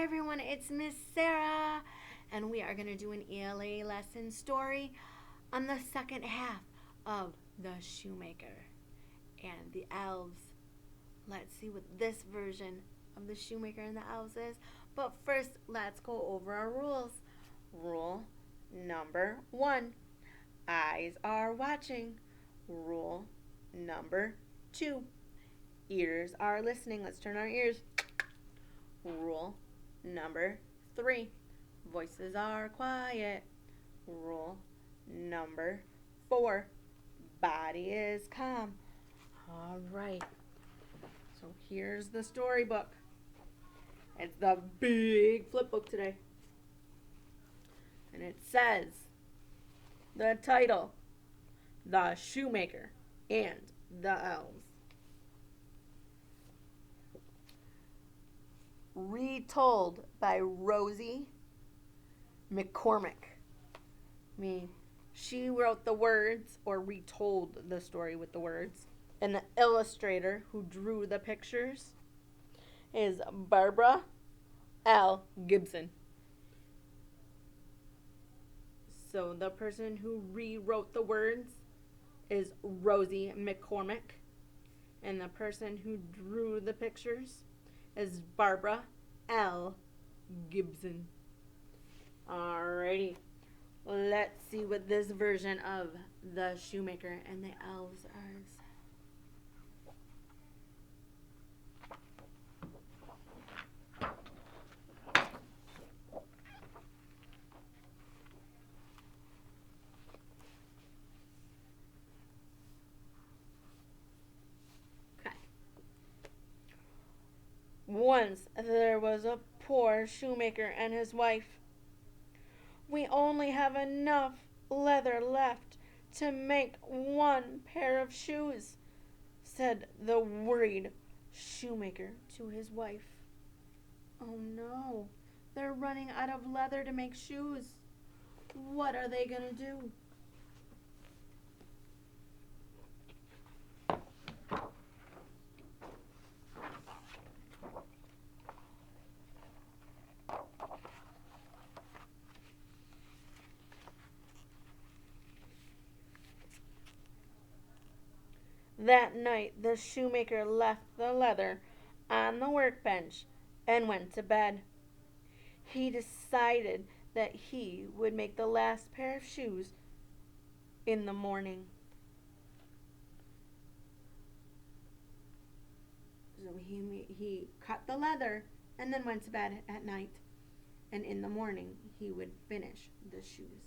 Hi everyone, it's Miss Sarah, and we are going to do an ELA lesson story on the second half of The Shoemaker and the Elves. Let's see what this version of The Shoemaker and the Elves is. But first, let's go over our rules. Rule number 1, eyes are watching. Rule number 2, ears are listening. Let's turn our ears. Rule number 3, voices are quiet. Rule number 4, body is calm. All right, so here's the storybook. It's the big flip book today. And it says the title, The Shoemaker and the Elves. Retold by Rosie McCormick. She wrote the words or retold the story with the words. And the illustrator who drew the pictures is Barbara L. Gibson. So the person who rewrote the words is Rosie McCormick. And the person who drew the pictures is Barbara L. Gibson. Alrighty, let's see what this version of The Shoemaker and the Elves is. Once there was a poor shoemaker and his wife. We only have enough leather left to make one pair of shoes, said the worried shoemaker to his wife. Oh no, they're running out of leather to make shoes. What are they going to do? That night the shoemaker left the leather on the workbench and went to bed. He decided that he would make the last pair of shoes in the morning. So he cut the leather and then went to bed at night. And in the morning he would finish the shoes.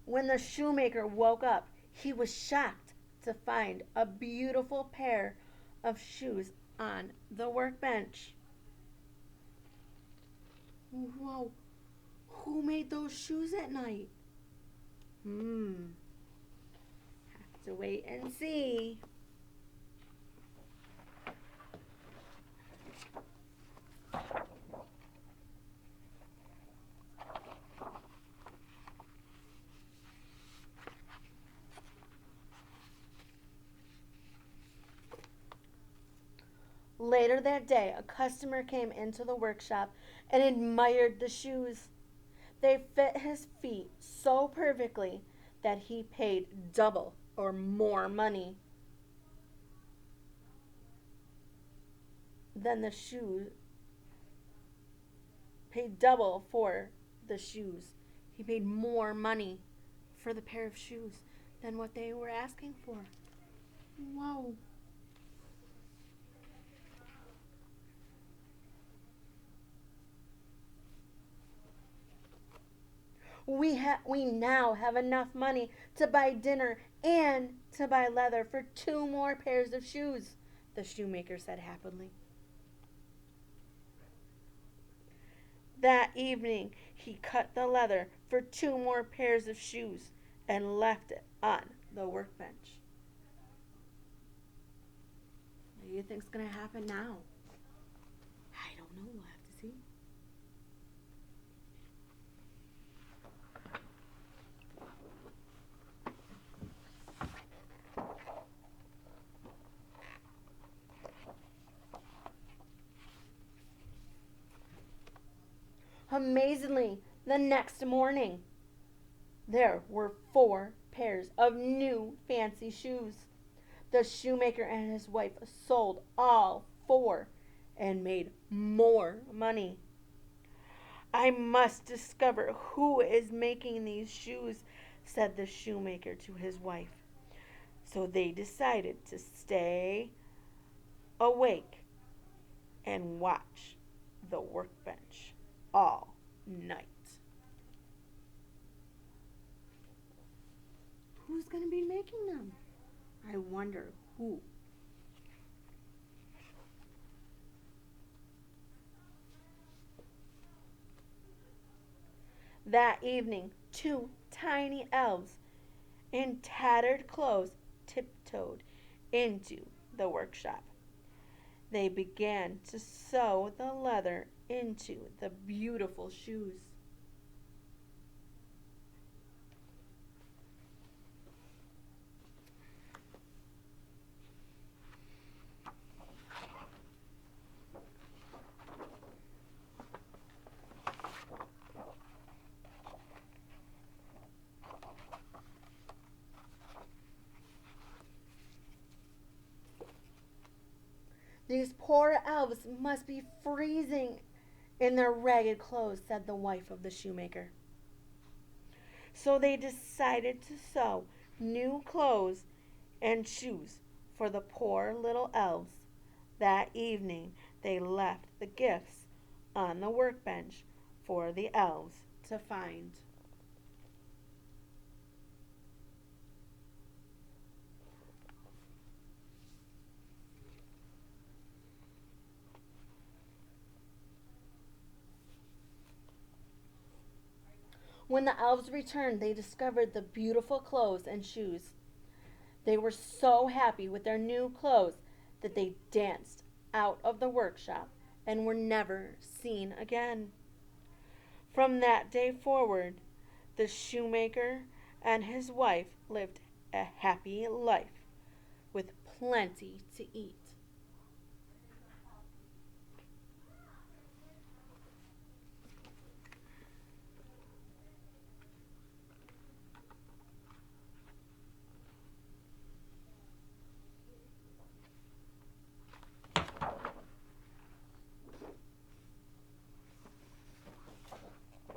When the shoemaker woke up, he was shocked to find a beautiful pair of shoes on the workbench. Whoa, who made those shoes at night? Have to wait and see. Later that day, a customer came into the workshop and admired the shoes. They fit his feet so perfectly that he paid double or more money than the shoes. Paid double for the shoes. He paid more money for the pair of shoes than what they were asking for. Whoa. We now have enough money to buy dinner and to buy leather for 2 more pairs of shoes, the shoemaker said happily. That evening, he cut the leather for 2 more pairs of shoes and left it on the workbench. What do you think's going to happen now? I don't know. We'll have to see. Amazingly, the next morning, there were 4 pairs of new fancy shoes. The shoemaker and his wife sold all 4 and made more money. I must discover who is making these shoes, said the shoemaker to his wife. So they decided to stay awake and watch the workbench all night. Who's going to be making them? I wonder who. That evening, 2 tiny elves in tattered clothes tiptoed into the workshop. They began to sew the leather into the beautiful shoes. These poor elves must be freezing in their ragged clothes, said the wife of the shoemaker. So they decided to sew new clothes and shoes for the poor little elves. That evening they left the gifts on the workbench for the elves to find. When the elves returned, they discovered the beautiful clothes and shoes. They were so happy with their new clothes that they danced out of the workshop and were never seen again. From that day forward, the shoemaker and his wife lived a happy life with plenty to eat.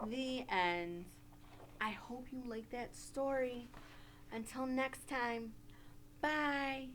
The end. I hope you liked that story. Until next time, bye.